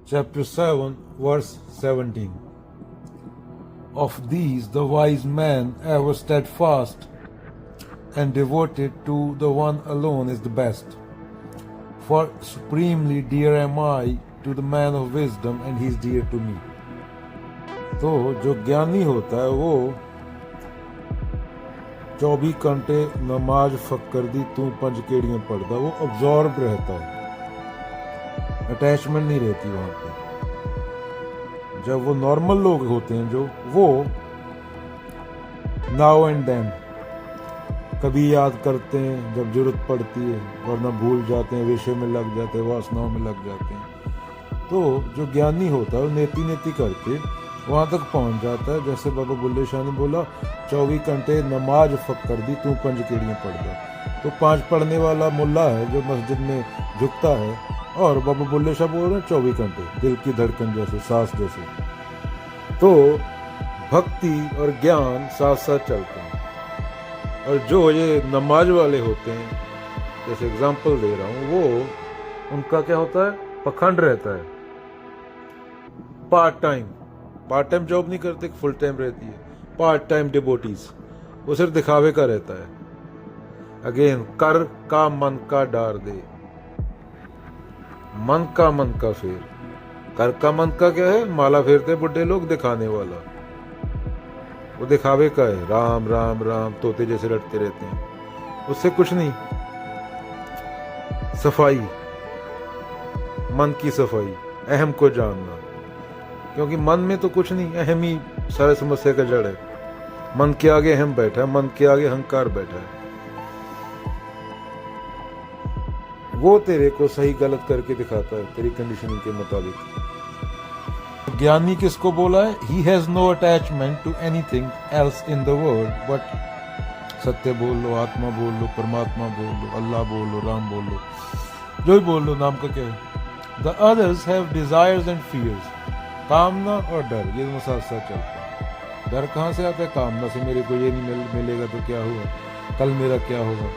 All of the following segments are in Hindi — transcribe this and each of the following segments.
chapter 7, verse 17. Of these, the wise man, ever steadfast and devoted to the one alone, is the best. For supremely dear am I to the man of wisdom, and he is dear to me. तो जो ज्ञानी होता है वो 24 घंटे नमाज फक्कर दी तू पंज केड़ियां पढ़ता, वो अब्जॉर्ब रहता है, अटैचमेंट नहीं रहती वहां पे। जब वो नॉर्मल लोग होते हैं जो, वो नाउ एंड देन कभी याद करते हैं जब जरूरत पड़ती है, वरना भूल जाते हैं, विषय में लग जाते हैं, वासनाओं में लग जाते हैं। तो जो ज्ञानी होता है वो नेति नेति करके वहां तक पहुंच जाता है। जैसे बाबा बुल्ले शाह ने बोला 24 घंटे नमाज फक्कर दी तू पंज केड़ियां पढ़ता, तो 5 पढ़ने वाला मुल्ला है जो मस्जिद में झुकता है, और बाबा बुल्ले शाह बोल रहे हैं 24 घंटे दिल की धड़कन जैसे, सांस जैसे। तो भक्ति और ज्ञान साथ साथ चलते हैं। और जो ये नमाज वाले होते हैं, जैसे एग्जांपल दे रहा हूं, वो उनका क्या होता है, पखंड रहता है। पार्ट टाइम जॉब नहीं करते, फुल टाइम रहती है। पार्ट टाइम डिवोटीज, वो सिर्फ दिखावे का रहता है। अगेन, कर का मन का डार दे, मन का फेर। कर का मन का क्या है, माला फेरते बुढ़े लोग, दिखाने वाला, वो दिखावे का है। राम राम राम तोते जैसे रटते रहते हैं, उससे कुछ नहीं। सफाई, मन की सफाई, अहम को जानना, क्योंकि मन में तो कुछ नहीं, अहम ही सारे समस्या का जड़ है। मन के आगे अहम बैठा है, मन के आगे अहंकार बैठा है। वो तेरे को सही गलत करके दिखाता है तेरी कंडीशनिंग के मुताबिक। ज्ञानी किसको बोला है? He has no attachment to anything else in the world but सत्य बोल लो, आत्मा बोल लो, परमात्मा बोल लो, अल्लाह बोल लो, राम बोल लो, जो भी बोल लो, नाम का क्या है। The others have desires and fears, कामना और डर, ये दोनों साथ साथ चलते हैं। डर कहाँ से आता है? कामना से, मेरे को ये नहीं मिलेगा तो क्या हुआ, कल मेरा क्या होगा।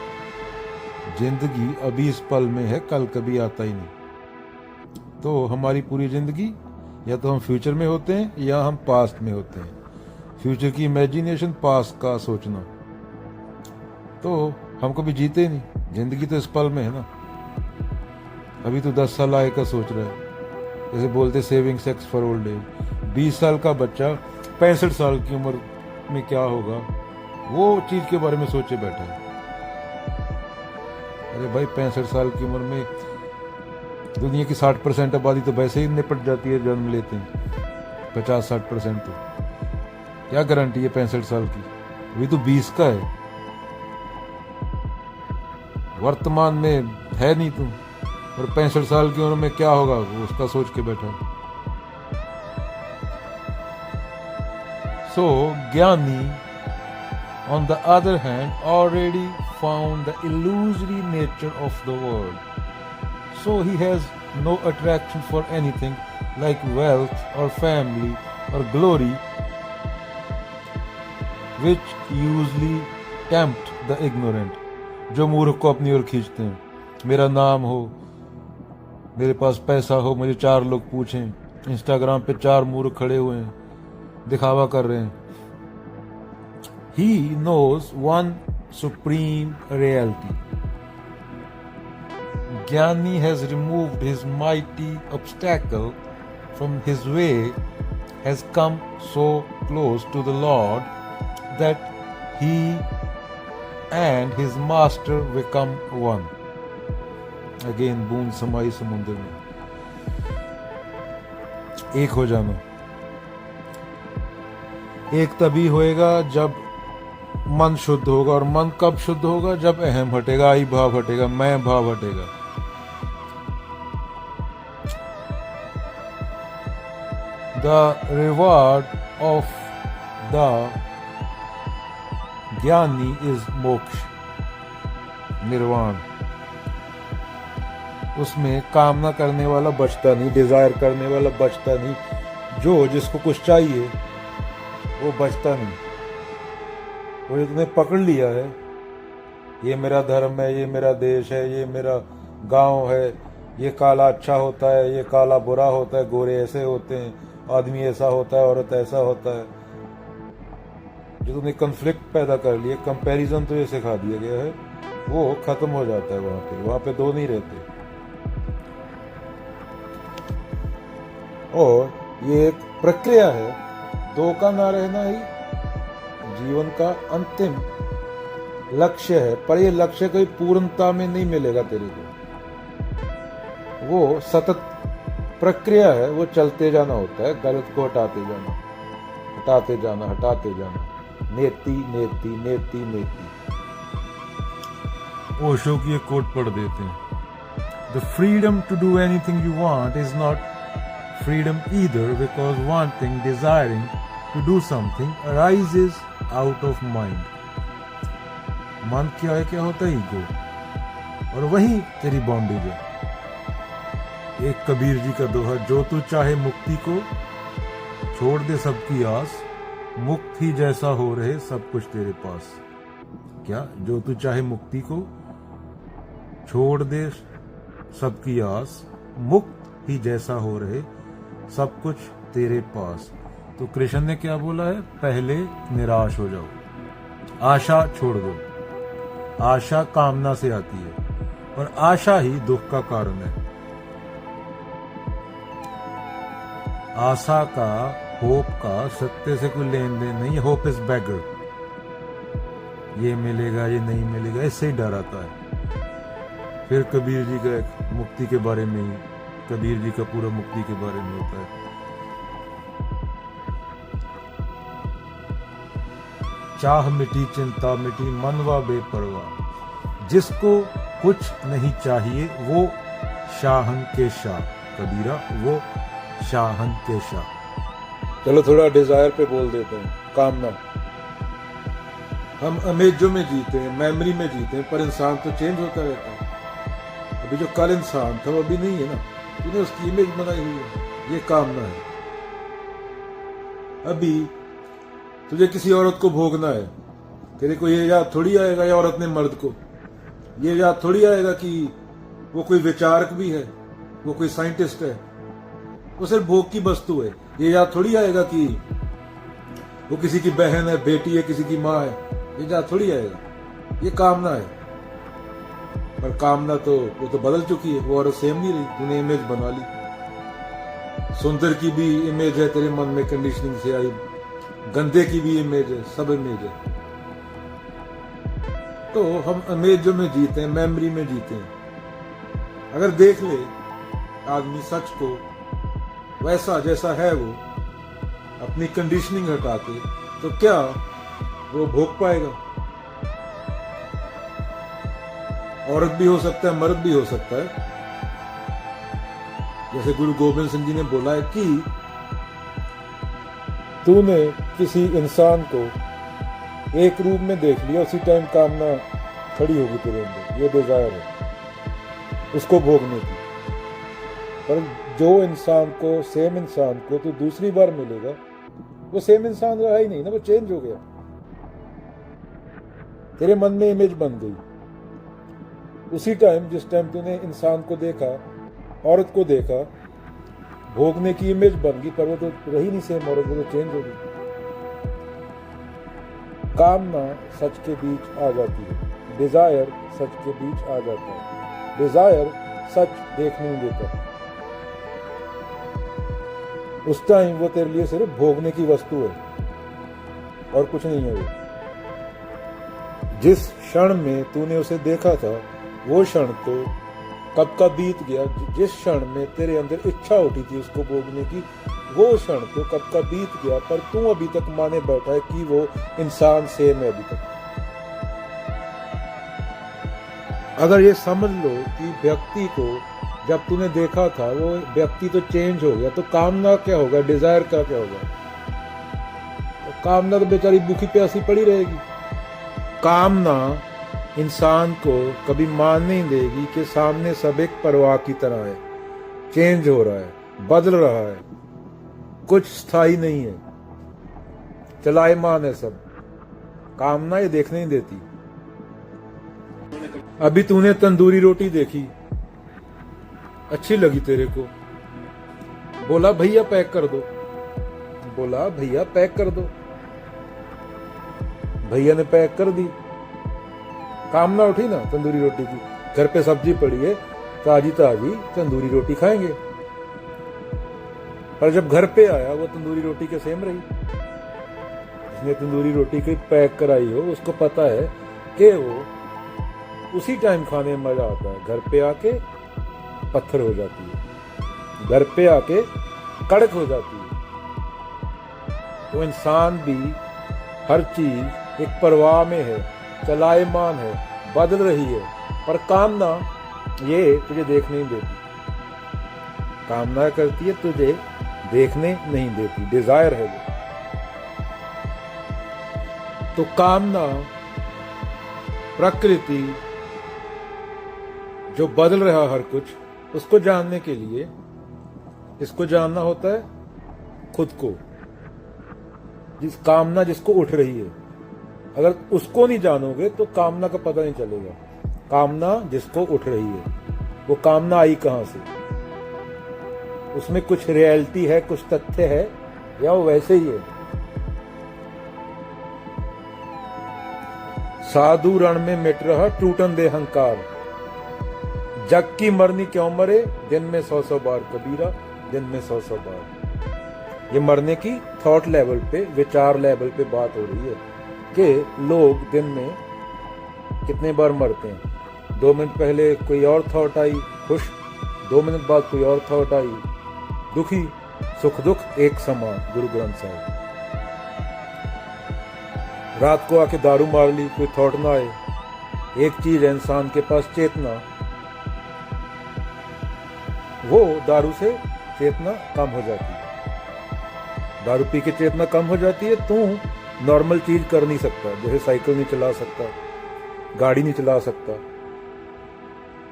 जिंदगी अभी इस पल में है, कल कभी आता ही नहीं। तो हमारी पूरी जिंदगी या तो हम फ्यूचर में होते हैं या हम पास्ट में होते हैं। फ्यूचर की इमेजिनेशन, पास्ट का सोचना, तो हम कभी जीते ही नहीं। जिंदगी तो इस पल में है ना। अभी तो 10 साल आगे का सोच रहा है, जैसे बोलते saving sex for old age. 20 साल का बच्चा 65 साल की उम्र में क्या होगा, वो चीज के बारे में सोचे बैठा है। अरे भाई, 65 साल की उम्र में दुनिया की 60% आबादी तो वैसे ही निपट जाती है, जन्म लेते हैं 50-60%। तो क्या गारंटी है 65 साल की? अभी तो 20 का है, वर्तमान में है नहीं तुम, और 65 साल की उम्र में क्या होगा वो उसका सोच के बैठा है। सो ज्ञानी on the other hand already found the illusory nature of the world, so he has no attraction for anything like wealth or family or glory, which usually tempt the ignorant, जो मूर्ख को अपनी ओर खींचते हैं। मेरा नाम हो, मेरे पास पैसा हो, मुझे 4 लोग पूछें, इंस्टाग्राम पे 4 मूर्ख खड़े हुए हैं, दिखावा कर रहे हैं। He knows one supreme reality. Jnani has removed his mighty obstacle from his way, has come so close to the Lord that he and his master become one. Again, बूंद समाई समुद्र में, एक हो जाना। एक तभी होएगा जब मन शुद्ध होगा, और मन कब शुद्ध होगा? जब अहम हटेगा, आई भाव हटेगा, मैं भाव हटेगा। द रिवार्ड ऑफ द ज्ञानी इज मोक्ष, निर्वाण। उसमें कामना करने वाला बचता नहीं, डिजायर करने वाला बचता नहीं। जो जिसको कुछ चाहिए वो बचता नहीं। वो जो तुमने पकड़ लिया है, ये मेरा धर्म है, ये मेरा देश है, ये मेरा गांव है, ये काला अच्छा होता है, ये काला बुरा होता है, गोरे ऐसे होते हैं, आदमी ऐसा होता है, औरत ऐसा होता है। जो तुमने कन्फ्लिक्ट पैदा कर लिया, कंपैरिजन तो ये सिखा दिया गया है, वो खत्म हो जाता है। वहां पे दो नहीं रहते। और ये एक प्रक्रिया है, दो का ना रहना ही जीवन का अंतिम लक्ष्य है। पर ये लक्ष्य कोई पूर्णता में नहीं मिलेगा तेरे को, वो सतत प्रक्रिया है, वो चलते जाना होता है, गलत को हटाते जाना, हटाते जाना, हटाते जाना। नेति नेति नेति नेति। ओशो की एक कोट पढ़ देते हैं, the freedom to do anything you want is not freedom either, because wanting, desiring to do something arises out of mind. मन क्या है, क्या होता है? ईगो, और वही तेरी बॉन्डेज है। एक कबीर जी का दोहा, जो तू चाहे मुक्ति को, छोड़ दे सबकी आस, मुक्त ही जैसा हो रहे सब कुछ तेरे पास। क्या? जो तू चाहे मुक्ति को, छोड़ दे सबकी आस, मुक्त ही जैसा हो रहे सब कुछ तेरे पास। तो कृष्ण ने क्या बोला है? पहले निराश हो जाओ, आशा छोड़ दो। आशा कामना से आती है, और आशा ही दुख का कारण है। आशा का, होप का सत्य से कोई लेन देन नहीं। होप इज बैगर, ये मिलेगा, ये नहीं मिलेगा, इससे ही डर आता है। फिर कबीर जी का एक मुक्ति के बारे में ही, कबीर जी का पूरा मुक्ति के बारे में होता है। चाह मिटी, चिंता मिटी, मनवा बेपरवाह। जिसको कुछ नहीं चाहिए वो शाहन के शाह। कबीरा, वो शाहन के शाह। चलो थोड़ा डिजायर पे बोल देते हैं। कामना। हम अमेजों में जीते हैं, मेमोरी में जीते हैं, पर इंसान तो चेंज होता रहता है। अभी जो कल इंसान था वो अभी नहीं है ना, तूने उसकी इमेज बनाई हुई है, ये कामना है। अभी तुझे किसी औरत को भोगना है, तेरे को ये याद थोड़ी आएगा या औरत ने मर्द को, ये याद थोड़ी आएगा कि वो कोई विचारक भी है, वो कोई साइंटिस्ट है। वो सिर्फ भोग की वस्तु है। ये याद थोड़ी आएगा कि वो किसी की बहन है, बेटी है, किसी की माँ है। ये याद थोड़ी आएगा। ये कामना है। पर कामना तो वो तो बदल चुकी है, वो औरत सेम नहीं रही। तूने इमेज बना ली। सुंदर की भी इमेज है तेरे मन में, कंडीशनिंग से आई। गंदे की भी इमेज है, सब इमेज है। तो हम इमेजों में जीते हैं, मेमोरी में जीते हैं। अगर देख ले आदमी सच को वैसा जैसा है, वो अपनी कंडीशनिंग हटा के, तो क्या वो भोग पाएगा? औरत भी हो सकता है, मर्द भी हो सकता है। जैसे गुरु गोविंद सिंह जी ने बोला है कि तूने किसी इंसान को एक रूप में देख लिया, उसी टाइम कामना खड़ी होगी तेरे अंदर। ये डिजायर है उसको भोगने की। पर जो इंसान को, सेम इंसान को तो दूसरी बार मिलेगा, वो सेम इंसान रहा ही नहीं ना, वो चेंज हो गया। तेरे मन में इमेज बन गई। उसी टाइम जिस टाइम तूने इंसान को देखा, औरत को देखा, भोगने की इमेज बन गई, पर वो तो रही नहीं सेम औरत, वो तो चेंज हो गई। कामना सच के बीच आ जाती है, डिजायर सच के बीच आ जाता है। डिजायर सच देखने नहीं देता। उस टाइम वो तेरे लिए सिर्फ भोगने की वस्तु है और कुछ नहीं है। वो जिस क्षण में तूने उसे देखा था, वो क्षण तो कब का बीत गया। जिस क्षण में तेरे अंदर इच्छा उठी थी उसको भोगने की, वो क्षण तो कब का बीत गया। पर तू अभी तक माने बैठा है कि वो इंसान सेम है अभी तक। अगर ये समझ लो कि व्यक्ति को जब तूने देखा था वो व्यक्ति तो चेंज हो गया, तो कामना क्या होगा, डिजायर का क्या होगा? तो कामना तो बेचारी भूखी प्यासी पड़ी रहेगी। कामना इंसान को कभी मान नहीं देगी कि सामने सब एक परवाह की तरह है, चेंज हो रहा है, बदल रहा है, कुछ स्थायी नहीं है, चलायमान है सब। कामना ये देखने नहीं देती। अभी तूने तंदूरी रोटी देखी, अच्छी लगी तेरे को, बोला भैया पैक कर दो, बोला भैया पैक कर दो, भैया ने पैक कर दी। कामना उठी ना तंदूरी रोटी की, घर पे सब्जी पड़ी है, ताजी ताजी तंदूरी रोटी खाएंगे। पर जब घर पे आया वो तंदूरी रोटी के सेम रही। जिसने तंदूरी रोटी की पैक कराई हो उसको पता है कि वो उसी टाइम खाने में मजा आता है। घर पे आके पत्थर हो जाती है, घर पे आके कड़क हो जाती है। तो इंसान भी हर चीज एक परवाह में है, चलायमान है, बदल रही है, पर कामना ये तुझे देखने नहीं देती। कामना करती है, तुझे देखने नहीं देती, डिजायर है वो। तो कामना, प्रकृति जो बदल रहा हर कुछ, उसको जानने के लिए इसको जानना होता है खुद को। जिस कामना जिसको उठ रही है, अगर उसको नहीं जानोगे तो कामना का पता नहीं चलेगा। कामना जिसको उठ रही है, वो कामना आई कहां से, उसमें कुछ रियलिटी है, कुछ तथ्य है, या वो वैसे ही है। साधु रण में मिट रहा टूटन दे अहंकार, जग की मरनी क्यों मरे, दिन में 100 बार कबीरा, दिन में 100 बार। ये मरने की थॉट लेवल पे, विचार लेवल पे बात हो रही है कि लोग दिन में कितने बार मरते हैं। 2 मिनट पहले कोई और थॉट आई खुश, 2 मिनट बाद कोई और थॉट आई दुखी। सुख दुख एक समान, गुरु ग्रंथ साहिब। रात को आके दारू मार ली, कोई थॉट ना आए। एक चीज है इंसान के पास, चेतना। वो दारू से चेतना कम हो जाती है। दारू पी के चेतना कम हो जाती है। तू नॉर्मल चीज कर नहीं सकता, जैसे साइकिल नहीं चला सकता, गाड़ी नहीं चला सकता,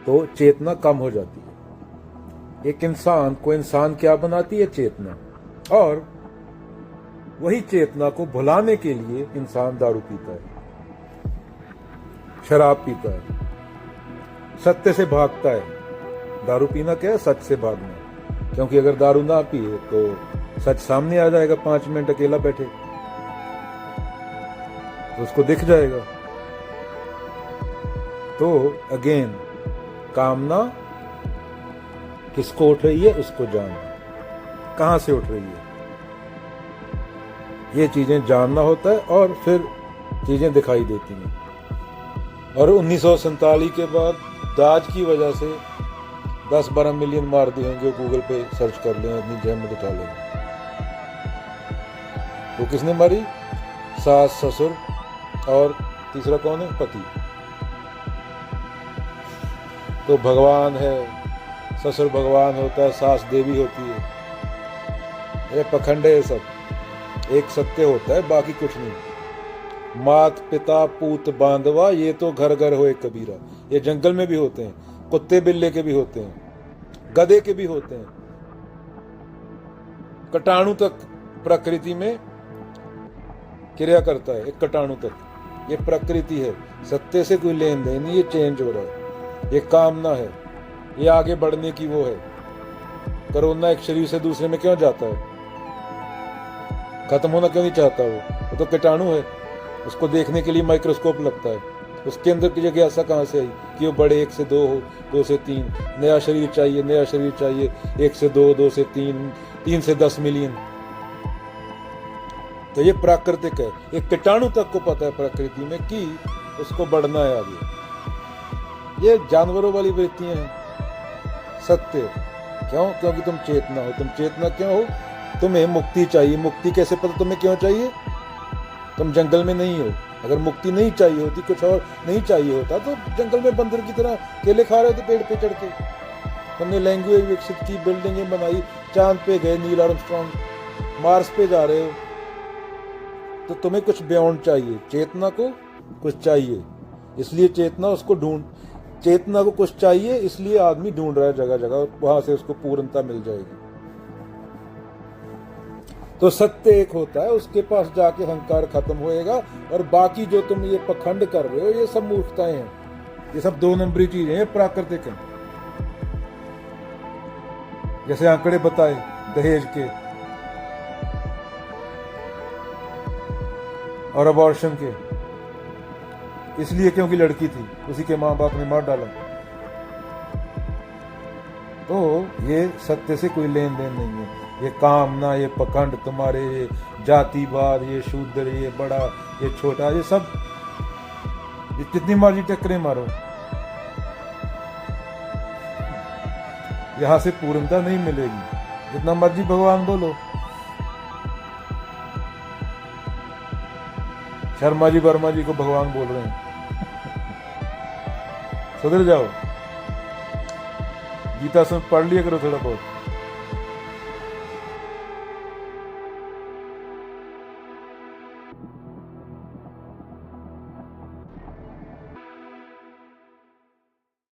तो चेतना कम हो जाती है। एक इंसान को इंसान क्या बनाती है? चेतना। और वही चेतना को भुलाने के लिए इंसान दारू पीता है, शराब पीता है, सत्य से भागता है। दारू पीना क्या है? सच से भागना। क्योंकि अगर दारू ना पिए तो सच सामने आ जाएगा। 5 मिनट अकेला बैठे तो उसको दिख जाएगा। तो अगेन, कामना किसको उठ रही है उसको जानना, कहां से उठ रही है, ये चीजें जानना होता है और फिर चीजें दिखाई देती हैं। और 1947 के बाद दाज की वजह से 10-12 मिलियन मार दिए होंगे। गूगल पे सर्च कर लें, अपनी जेब में उठा लें। वो किसने मारी? सास, ससुर और तीसरा कौन है? पति। तो भगवान है, ससुर भगवान होता है, सास देवी होती है। ये पखंड है सब। एक सत्य होता है, बाकी कुछ नहीं। मात पिता पूत बांधवा, ये तो घर घर होए कबीरा। ये जंगल में भी होते हैं, कुत्ते बिल्ले के भी होते हैं, गधे के भी होते हैं, कीटाणु तक प्रकृति में क्रिया करता है। एक कीटाणु तक, ये प्रकृति है। सत्य से कोई लेन देन नहीं, ये चेंज हो रहा है, ये कामना है, ये आगे बढ़ने की वो है। कोरोना एक शरीर से दूसरे में क्यों जाता है? खत्म होना क्यों नहीं चाहता? वो तो कीटाणु है, उसको देखने के लिए माइक्रोस्कोप लगता है। उसके अंदर की जिज्ञासा कहां से आई कि वो बड़े 1 से 2 हो, 2 से 3, नया शरीर चाहिए, नया शरीर चाहिए, 1 से 2, 2 से 3, 3 से 10 मिलियन। तो ये प्राकृतिक है। एक कीटाणु तक को पता है प्रकृति में कि उसको बढ़ना है आगे। ये जानवरों वाली वृत्तियां हैं। सत्य क्यों? क्योंकि तुम चेतना हो। तुम चेतना क्यों हो? तुम्हें मुक्ति चाहिए। मुक्ति कैसे पता तुम्हें क्यों चाहिए? तुम जंगल में नहीं हो। अगर मुक्ति नहीं चाहिए होती, कुछ और नहीं चाहिए होता, तो जंगल में बंदर की तरह केले खा रहे थे पेड़ पे चढ़ के। तुमने लैंग्वेज विकसित की, बिल्डिंगें बनाई, चांद पे गए, नील आर्मस्ट्रॉन्ग, मार्स पे जा रहे हो, तो तुम्हें कुछ बियॉन्ड चाहिए। चेतना को कुछ चाहिए, इसलिए चेतना उसको चेतना को कुछ चाहिए, इसलिए आदमी ढूंढ रहा है जगह जगह, वहां से उसको पूर्णता मिल जाएगी। तो सत्य एक होता है, उसके पास जाके अहंकार खत्म होएगा। और बाकी जो तुम ये पखंड कर रहे हो, ये सब मूर्खताएं हैं, ये सब 2 नंबरी चीजें हैं, प्राकृतिक हैं। जैसे आंकड़े बताए दहेज के और अबॉर्शन के, इसलिए क्योंकि लड़की थी, उसी के माँ बाप ने मार डाला। तो ये सत्य से कोई लेन देन नहीं है। ये कामना, ये पखंड, तुम्हारे ये जातिवाद, ये शूद्र, ये बड़ा, ये छोटा, ये सब, ये जितनी मर्जी टक्करें मारो, यहां से पूर्णता नहीं मिलेगी। जितना मर्जी भगवान बोलो। शर्मा जी वर्मा जी को भगवान बोल रहे हैं। सुधर जाओ, गीता से पढ़ लिया करो थोड़ा बहुत।